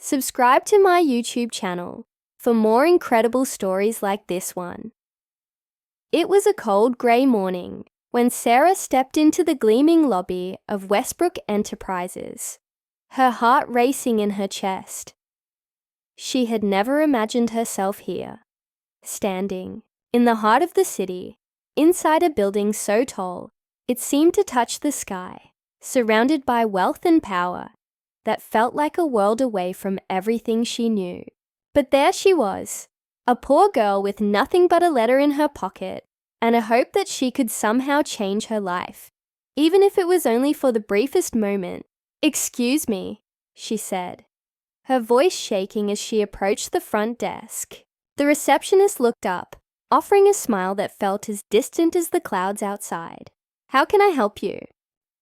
Subscribe to my YouTube channel for more incredible stories like this one. It was a cold grey morning when Sarah stepped into the gleaming lobby of Westbrook Enterprises, her heart racing in her chest. She had never imagined herself here, standing in the heart of the city, inside a building so tall it seemed to touch the sky, surrounded by wealth and power that felt like a world away from everything she knew. But there she was, a poor girl with nothing but a letter in her pocket and a hope that she could somehow change her life, even if it was only for the briefest moment. "Excuse me," she said, her voice shaking as she approached the front desk. The receptionist looked up, offering a smile that felt as distant as the clouds outside. "How can I help you?"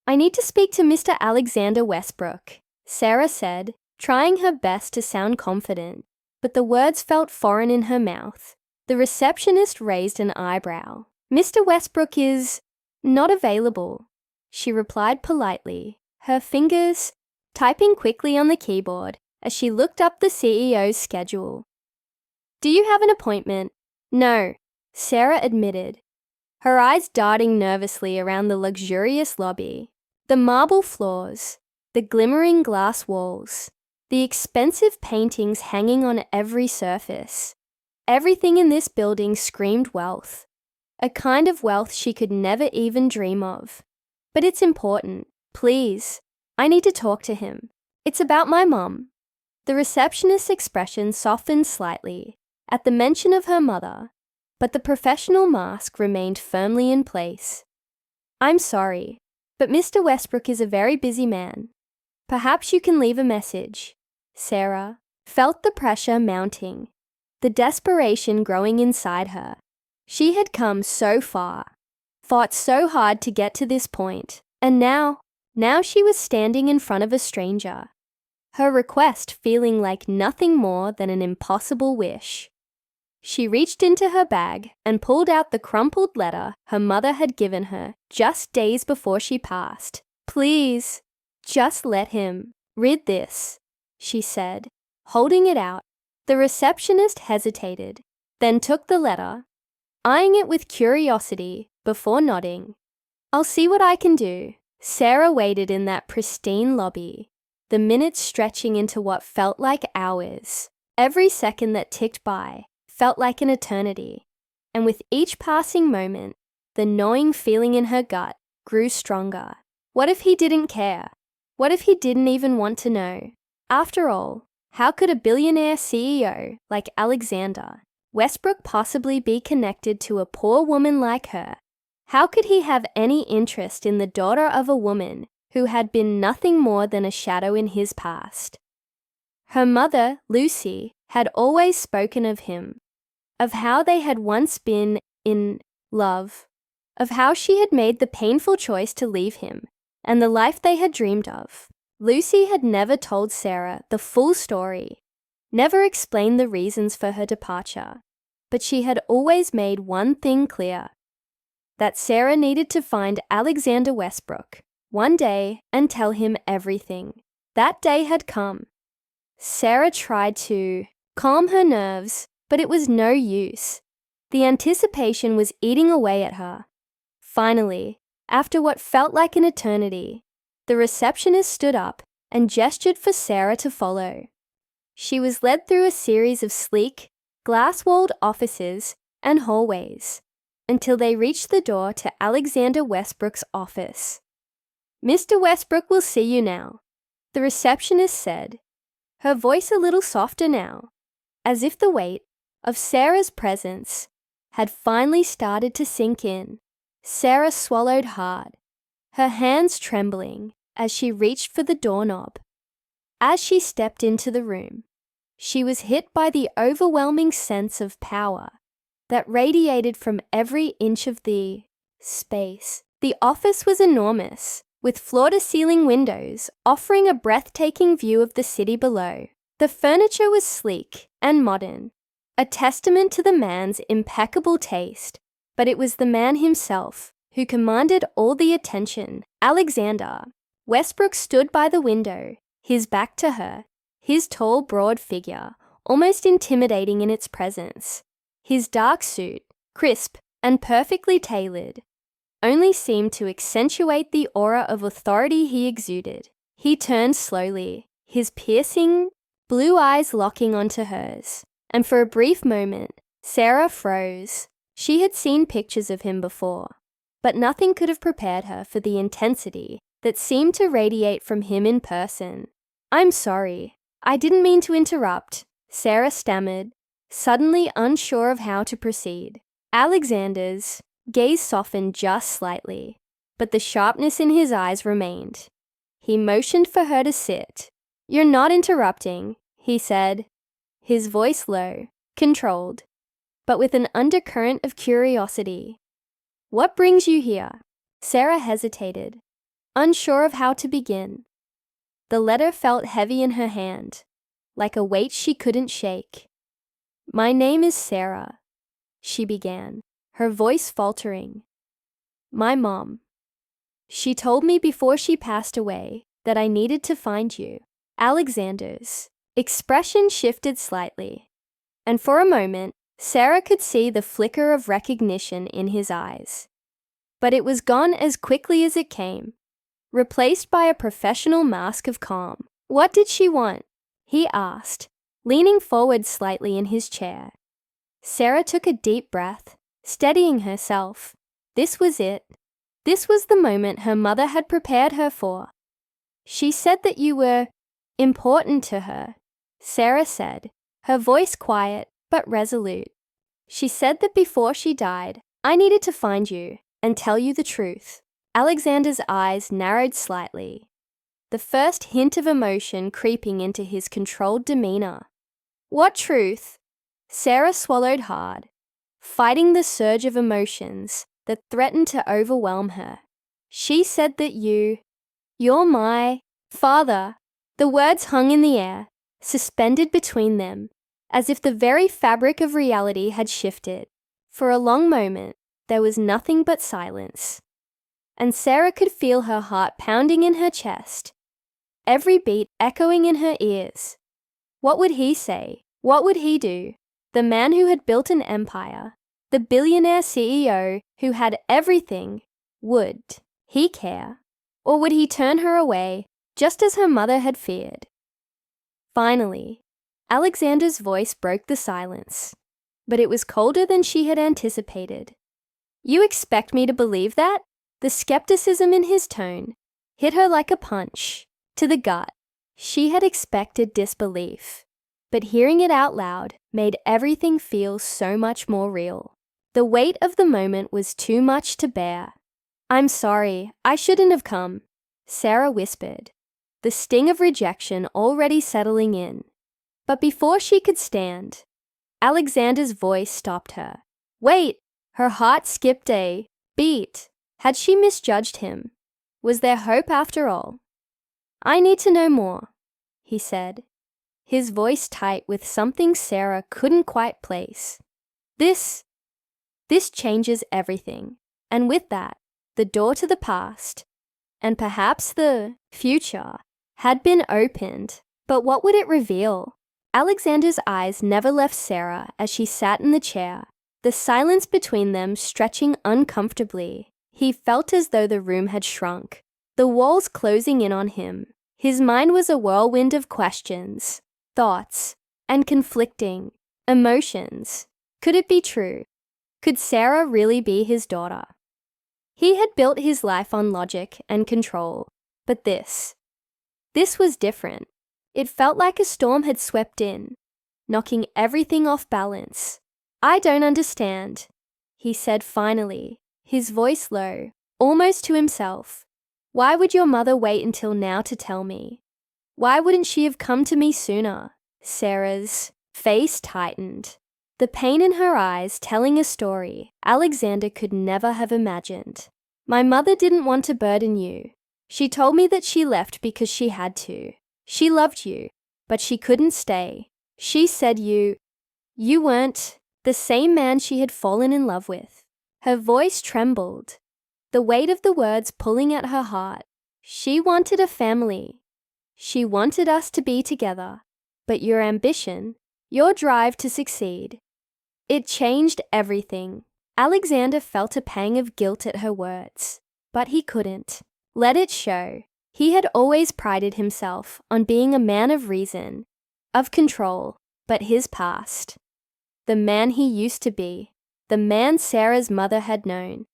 "I need to speak to Mr. Alexander Westbrook," Sarah said, trying her best to sound confident, but the words felt foreign in her mouth. The receptionist raised an eyebrow. "Mr. Westbrook is not available," she replied politely, her fingers typing quickly on the keyboard as she looked up the CEO's schedule. "Do you have an appointment?" "No," Sarah admitted, her eyes darting nervously around the luxurious lobby. The marble floors, the glimmering glass walls, the expensive paintings hanging on every surface. Everything in this building screamed wealth, a kind of wealth she could never even dream of. "But it's important. Please, I need to talk to him. It's about my mom." The receptionist's expression softened slightly at the mention of her mother, but the professional mask remained firmly in place. "I'm sorry, but Mr. Westbrook is a very busy man. Perhaps you can leave a message." Sarah felt the pressure mounting, the desperation growing inside her. She had come so far, fought so hard to get to this point, and now she was standing in front of a stranger, her request feeling like nothing more than an impossible wish. She reached into her bag and pulled out the crumpled letter her mother had given her just days before she passed. "Please, just let him read this," she said, holding it out. The receptionist hesitated, then took the letter, eyeing it with curiosity before nodding. "I'll see what I can do." Sarah waited in that pristine lobby, the minutes stretching into what felt like hours. Every second that ticked by felt like an eternity, and with each passing moment, the gnawing feeling in her gut grew stronger. What if he didn't care? What if he didn't even want to know? After all, how could a billionaire CEO like Alexander Westbrook possibly be connected to a poor woman like her? How could he have any interest in the daughter of a woman who had been nothing more than a shadow in his past? Her mother, Lucy, had always spoken of him, of how they had once been in love, of how she had made the painful choice to leave him and the life they had dreamed of. Lucy had never told Sarah the full story, never explained the reasons for her departure, but she had always made one thing clear: that Sarah needed to find Alexander Westbrook one day and tell him everything. That day had come. Sarah tried to calm her nerves, but it was no use. The anticipation was eating away at her. Finally, after what felt like an eternity, the receptionist stood up and gestured for Sarah to follow. She was led through a series of sleek, glass-walled offices and hallways until they reached the door to Alexander Westbrook's office. "Mr. Westbrook will see you now," the receptionist said, her voice a little softer now, as if the weight of Sarah's presence had finally started to sink in. Sarah swallowed hard, her hands trembling as she reached for the doorknob. As she stepped into the room, she was hit by the overwhelming sense of power that radiated from every inch of the space. The office was enormous, with floor-to-ceiling windows offering a breathtaking view of the city below. The furniture was sleek and modern, a testament to the man's impeccable taste, but it was the man himself who commanded all the attention. Alexander Westbrook stood by the window, his back to her, His tall, broad figure, almost intimidating in its presence. His dark suit, crisp and perfectly tailored, only seemed to accentuate the aura of authority he exuded. He turned slowly, his piercing blue eyes locking onto hers, and for a brief moment, Sarah froze. She had seen pictures of him before, but nothing could have prepared her for the intensity that seemed to radiate from him in person. "I'm sorry. I didn't mean to interrupt," Sarah stammered, suddenly unsure of how to proceed. Alexander's gaze softened just slightly, but the sharpness in his eyes remained. He motioned for her to sit. "You're not interrupting," he said, his voice low, controlled, but with an undercurrent of curiosity. "What brings you here?" Sarah hesitated, unsure of how to begin. The letter felt heavy in her hand, like a weight she couldn't shake. "My name is Sarah," she began, her voice faltering. "My mom. She told me before she passed away that I needed to find you." Alexander's expression shifted slightly, and for a moment, Sarah could see the flicker of recognition in his eyes. But it was gone as quickly as it came, replaced by a professional mask of calm. "What did she want?" he asked, leaning forward slightly in his chair. Sarah took a deep breath, steadying herself. This was it. This was the moment her mother had prepared her for. "She said that you were important to her," Sarah said, her voice quiet but resolute. "She said that before she died, I needed to find you and tell you the truth." Alexander's eyes narrowed slightly, the first hint of emotion creeping into his controlled demeanor. "What truth?" Sarah swallowed hard, fighting the surge of emotions that threatened to overwhelm her. "She said that you're my father." The words hung in the air, suspended between them, as if the very fabric of reality had shifted. For a long moment, there was nothing but silence, and Sarah could feel her heart pounding in her chest, every beat echoing in her ears. What would he say? What would he do? The man who had built an empire, the billionaire CEO who had everything, would he care? Or would he turn her away, just as her mother had feared? Finally, Alexander's voice broke the silence, but it was colder than she had anticipated. "You expect me to believe that?" The skepticism in his tone hit her like a punch to the gut. She had expected disbelief, but hearing it out loud made everything feel so much more real. The weight of the moment was too much to bear. "I'm sorry, I shouldn't have come," Sarah whispered, the sting of rejection already settling in. But before she could stand, Alexander's voice stopped her. "Wait!" Her heart skipped a beat. Had she misjudged him? Was there hope after all? "I need to know more," he said, his voice tight with something Sarah couldn't quite place. This changes everything, and with that, the door to the past, and perhaps the future, had been opened. But what would it reveal? Alexander's eyes never left Sarah as she sat in the chair, the silence between them stretching uncomfortably. He felt as though the room had shrunk, the walls closing in on him. His mind was a whirlwind of questions, thoughts, and conflicting emotions. Could it be true? Could Sarah really be his daughter? He had built his life on logic and control, but this was different. It felt like a storm had swept in, knocking everything off balance. "I don't understand," he said finally, his voice low, almost to himself. "Why would your mother wait until now to tell me? Why wouldn't she have come to me sooner?" Sarah's face tightened, the pain in her eyes telling a story Alexander could never have imagined. "My mother didn't want to burden you. She told me that she left because she had to. She loved you, but she couldn't stay. She said you weren't the same man she had fallen in love with." Her voice trembled, the weight of the words pulling at her heart. "She wanted a family. She wanted us to be together. but your ambition, your drive to succeed. It changed everything. Alexander felt a pang of guilt at her words, but he couldn't let it show. He had always prided himself on being a man of reason, of control, but his past, the man he used to be, the man Sarah's mother had known,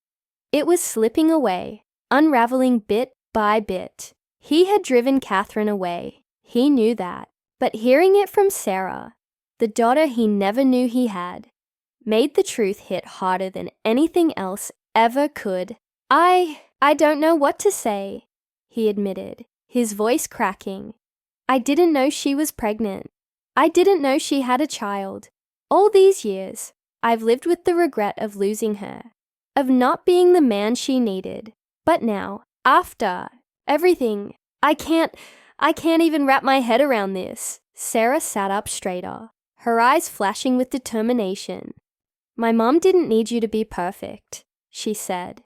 it was slipping away, unraveling bit by bit. He had driven Catherine away. He knew that. But hearing it from Sarah, the daughter he never knew he had, made the truth hit harder than anything else ever could. I don't know what to say, he admitted, his voice cracking. I didn't know she was pregnant. I didn't know she had a child. All these years, I've lived with the regret of losing her, of not being the man she needed. But now, after everything, I can't even wrap my head around this. Sarah sat up straighter, her eyes flashing with determination. My mom didn't need you to be perfect, she said,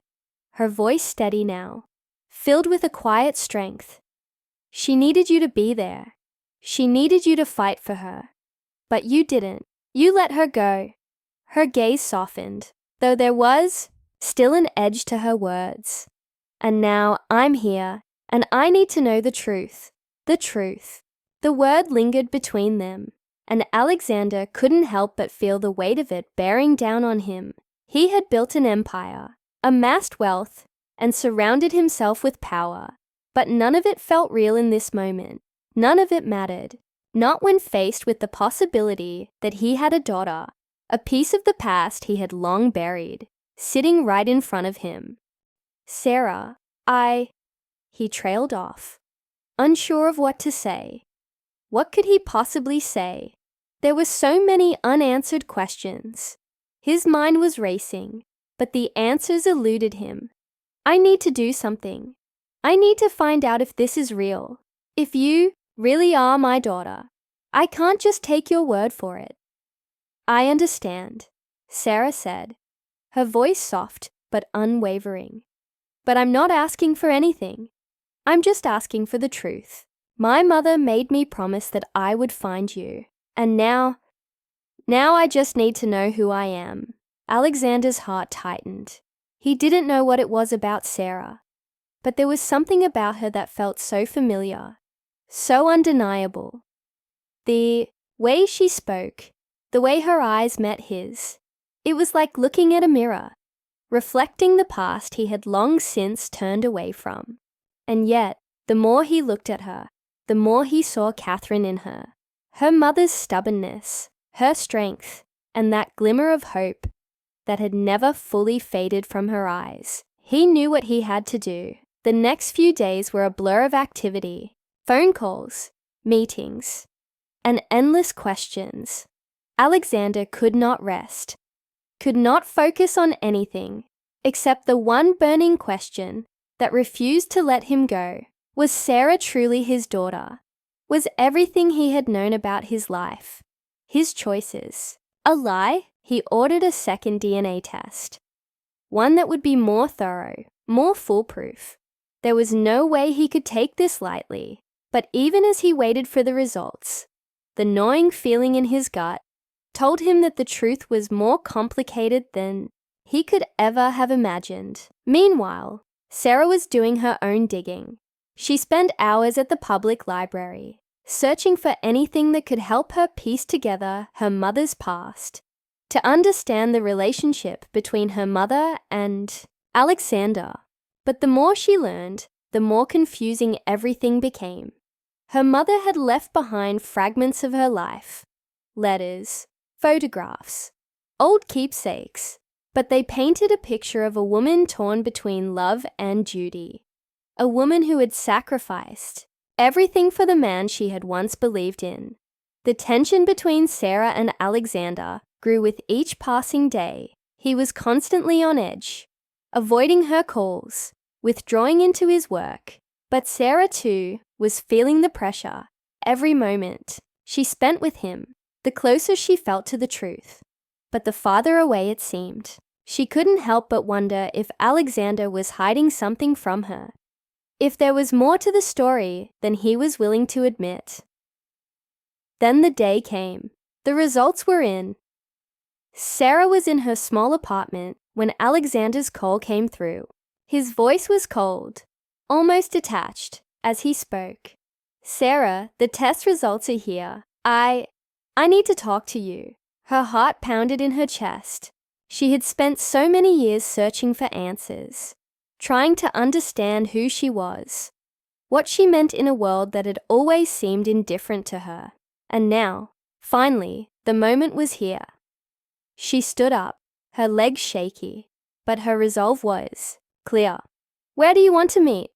her voice steady now, filled with a quiet strength. She needed you to be there. She needed you to fight for her. But you didn't. You let her go. Her gaze softened, though there was still an edge to her words. And now I'm here, and I need to know the truth. The truth. The word lingered between them, and Alexander couldn't help but feel the weight of it bearing down on him. He had built an empire, amassed wealth, and surrounded himself with power. But none of it felt real in this moment. None of it mattered. Not when faced with the possibility that he had a daughter, a piece of the past he had long buried, sitting right in front of him. Sarah, he trailed off, unsure of what to say. What could he possibly say? There were so many unanswered questions. His mind was racing, but the answers eluded him. I need to do something. I need to find out if this is real. If you really are my daughter. I can't just take your word for it. I understand, Sarah said, her voice soft but unwavering. But I'm not asking for anything. I'm just asking for the truth. My mother made me promise that I would find you. And now I just need to know who I am. Alexander's heart tightened. He didn't know what it was about Sarah, but there was something about her that felt so familiar, so undeniable. The way she spoke, the way her eyes met his, it was like looking at a mirror, reflecting the past he had long since turned away from. And yet, the more he looked at her, the more he saw Catherine in her. Her mother's stubbornness, her strength, and that glimmer of hope that had never fully faded from her eyes. He knew what he had to do. The next few days were a blur of activity, phone calls, meetings, and endless questions. Alexander could not rest, could not focus on anything except the one burning question that refused to let him go. Was Sarah truly his daughter? Was everything he had known about his life, his choices, a lie? He ordered a second DNA test, one that would be more thorough, more foolproof. There was no way he could take this lightly, but even as he waited for the results, the gnawing feeling in his gut told him that the truth was more complicated than he could ever have imagined. Meanwhile, Sarah was doing her own digging. She spent hours at the public library, searching for anything that could help her piece together her mother's past, to understand the relationship between her mother and Alexander. But the more she learned, the more confusing everything became. Her mother had left behind fragments of her life, letters, photographs, old keepsakes, but they painted a picture of a woman torn between love and duty, a woman who had sacrificed everything for the man she had once believed in. The tension between Sarah and Alexander grew with each passing day. He was constantly on edge, avoiding her calls, withdrawing into his work. But Sarah, too, was feeling the pressure every moment she spent with him, the closer she felt to the truth. But the farther away it seemed. She couldn't help but wonder if Alexander was hiding something from her, if there was more to the story than he was willing to admit. Then the day came. The results were in. Sarah was in her small apartment when Alexander's call came through. His voice was cold, almost detached, as he spoke. "Sarah, the test results are here. I need to talk to you." Her heart pounded in her chest. She had spent so many years searching for answers, trying to understand who she was, what she meant in a world that had always seemed indifferent to her. And now, finally, the moment was here. She stood up, her legs shaky, but her resolve was clear. "Where do you want to meet?"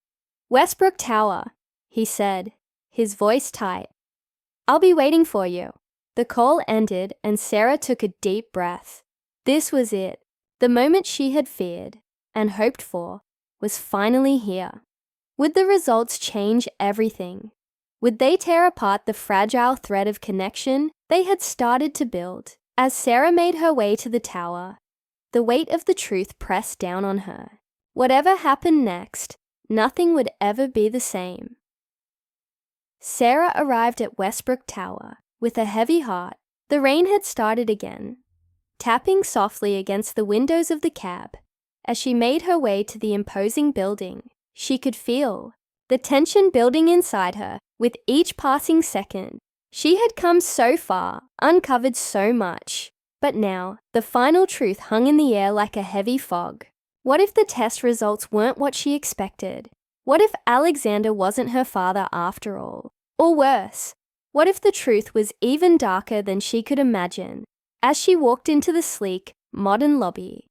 "Westbrook Tower," he said, his voice tight. "I'll be waiting for you." The call ended and Sarah took a deep breath. This was it. The moment she had feared and hoped for was finally here. Would the results change everything? Would they tear apart the fragile thread of connection they had started to build? As Sarah made her way to the tower, the weight of the truth pressed down on her. Whatever happened next, nothing would ever be the same. Sarah arrived at Westbrook Tower with a heavy heart. The rain had started again, tapping softly against the windows of the cab. As she made her way to the imposing building, she could feel the tension building inside her with each passing second. She had come so far, uncovered so much, but now the final truth hung in the air like a heavy fog. What if the test results weren't what she expected? What if Alexander wasn't her father after all? Or worse, what if the truth was even darker than she could imagine? As she walked into the sleek, modern lobby,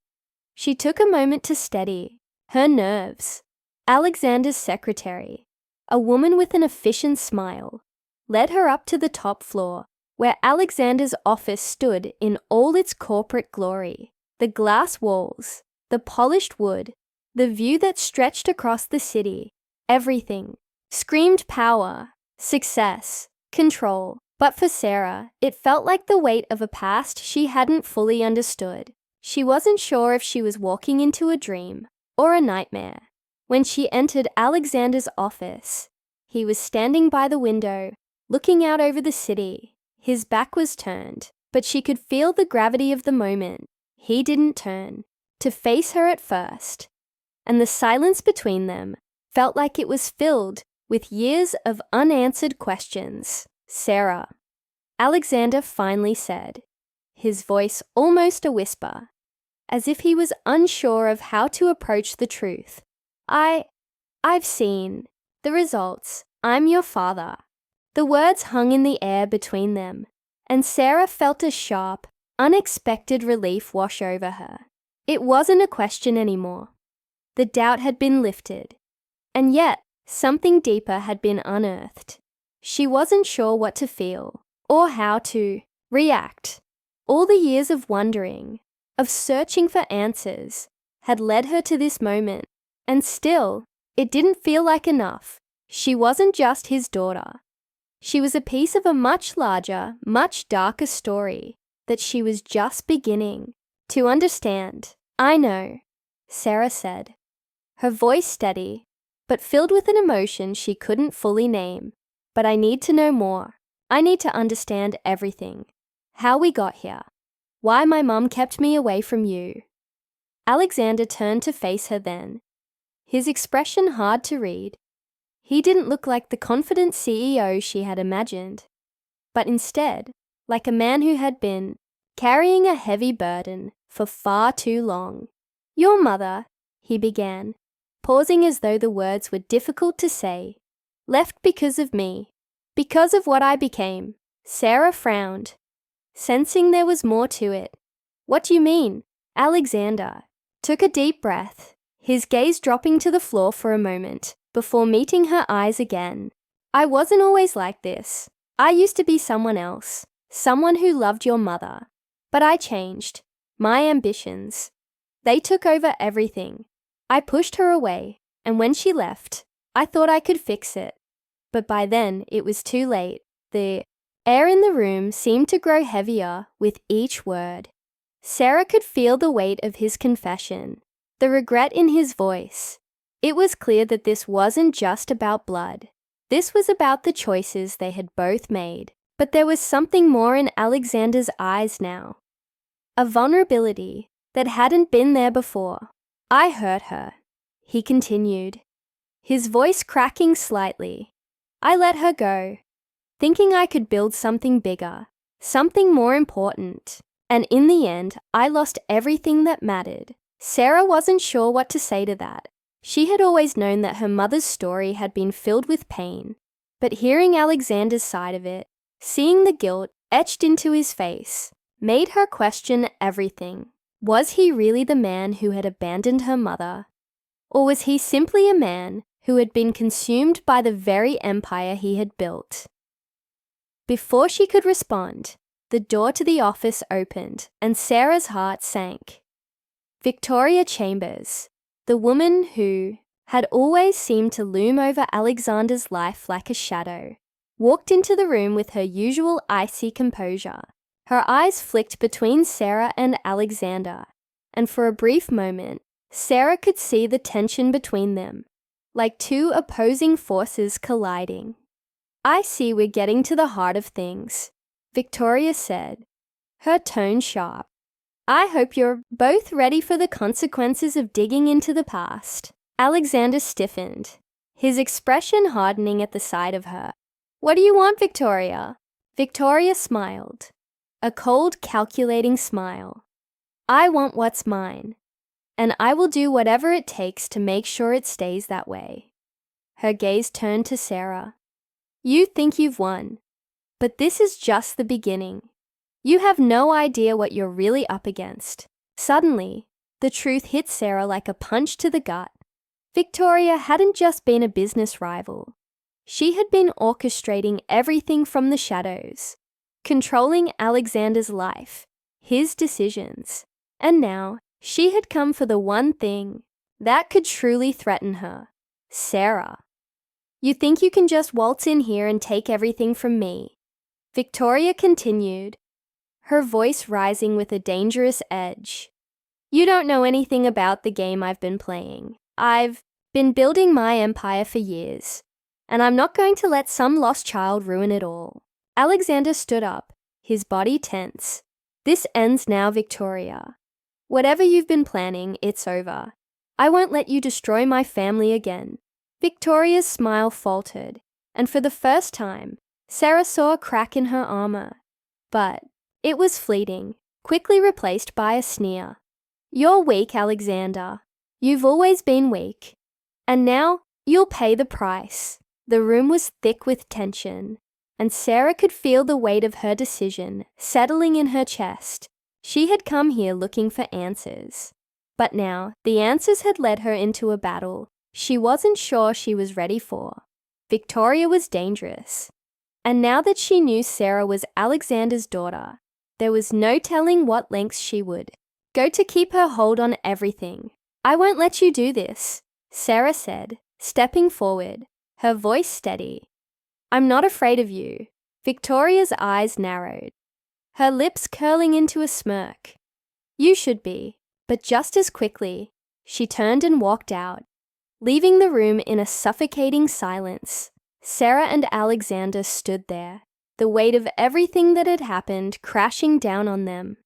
she took a moment to steady her nerves. Alexander's secretary, a woman with an efficient smile, led her up to the top floor, where Alexander's office stood in all its corporate glory. The glass walls, the polished wood, the view that stretched across the city, everything screamed power, success, control. But for Sarah, it felt like the weight of a past she hadn't fully understood. She wasn't sure if she was walking into a dream or a nightmare. When she entered Alexander's office, he was standing by the window, looking out over the city. His back was turned, but she could feel the gravity of the moment. He didn't turn to face her at first, and the silence between them felt like it was filled with years of unanswered questions. "Sarah," Alexander finally said, his voice almost a whisper, as if he was unsure of how to approach the truth. I've seen the results. I'm your father." The words hung in the air between them, and Sarah felt a sharp, unexpected relief wash over her. It wasn't a question anymore. The doubt had been lifted, and yet something deeper had been unearthed. She wasn't sure what to feel or how to react. All the years of wondering, of searching for answers, had led her to this moment, and still, it didn't feel like enough. She wasn't just his daughter. She was a piece of a much larger, much darker story that she was just beginning to understand. "I know," Sarah said, her voice steady, but filled with an emotion she couldn't fully name. "But I need to know more. I need to understand everything. How we got here. Why my mum kept me away from you." Alexander turned to face her then, his expression hard to read. He didn't look like the confident CEO she had imagined, but instead, like a man who had been carrying a heavy burden for far too long. "Your mother," he began, pausing as though the words were difficult to say, "left because of me, because of what I became." Sarah frowned, sensing there was more to it. "What do you mean?" Alexander took a deep breath, his gaze dropping to the floor for a moment before meeting her eyes again. "I wasn't always like this. I used to be someone else, someone who loved your mother. But I changed. My ambitions. They took over everything. I pushed her away, and when she left, I thought I could fix it. But by then, it was too late." The air in the room seemed to grow heavier with each word. Sarah could feel the weight of his confession, the regret in his voice. It was clear that this wasn't just about blood. This was about the choices they had both made, But there was something more in Alexander's eyes now. A vulnerability that hadn't been there before. "I hurt her," he continued, his voice cracking slightly. "I let her go, thinking I could build something bigger, something more important. And in the end, I lost everything that mattered." Sarah wasn't sure what to say to that. She had always known that her mother's story had been filled with pain, but hearing Alexander's side of it, seeing the guilt etched into his face, made her question everything. Was he really the man who had abandoned her mother? Or was he simply a man who had been consumed by the very empire he had built? Before she could respond, the door to the office opened and Sarah's heart sank. Victoria Chambers, the woman who had always seemed to loom over Alexander's life like a shadow, walked into the room with her usual icy composure. Her eyes flicked between Sarah and Alexander, and for a brief moment, Sarah could see the tension between them, like two opposing forces colliding. "I see we're getting to the heart of things," Victoria said, her tone sharp. "I hope you're both ready for the consequences of digging into the past." Alexander stiffened, his expression hardening at the sight of her. "What do you want, Victoria?" Victoria smiled, a cold, calculating smile. "I want what's mine, and I will do whatever it takes to make sure it stays that way." Her gaze turned to Sarah. "You think you've won, but this is just the beginning. You have no idea what you're really up against." Suddenly, the truth hit Sarah like a punch to the gut. Victoria hadn't just been a business rival. She had been orchestrating everything from the shadows, controlling Alexander's life, his decisions. And now, she had come for the one thing that could truly threaten her: Sarah. "You think you can just waltz in here and take everything from me?" Victoria continued, her voice rising with a dangerous edge. "You don't know anything about the game I've been playing. I've been building my empire for years, and I'm not going to let some lost child ruin it all." Alexander stood up, his body tense. "This ends now, Victoria. Whatever you've been planning, it's over. I won't let you destroy my family again." Victoria's smile faltered, and for the first time, Sarah saw a crack in her armor. But it was fleeting, quickly replaced by a sneer. "You're weak, Alexander. You've always been weak. And now you'll pay the price." The room was thick with tension, and Sarah could feel the weight of her decision settling in her chest. She had come here looking for answers. But now, the answers had led her into a battle she wasn't sure she was ready for. Victoria was dangerous. And now that she knew Sarah was Alexander's daughter, there was no telling what lengths she would go to keep her hold on everything. "I won't let you do this," Sarah said, stepping forward, her voice steady. "I'm not afraid of you." Victoria's eyes narrowed, her lips curling into a smirk. "You should be." But just as quickly, she turned and walked out, leaving the room in a suffocating silence. Sarah and Alexander stood there, the weight of everything that had happened crashing down on them.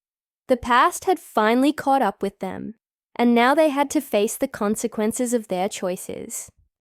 The past had finally caught up with them, and now they had to face the consequences of their choices.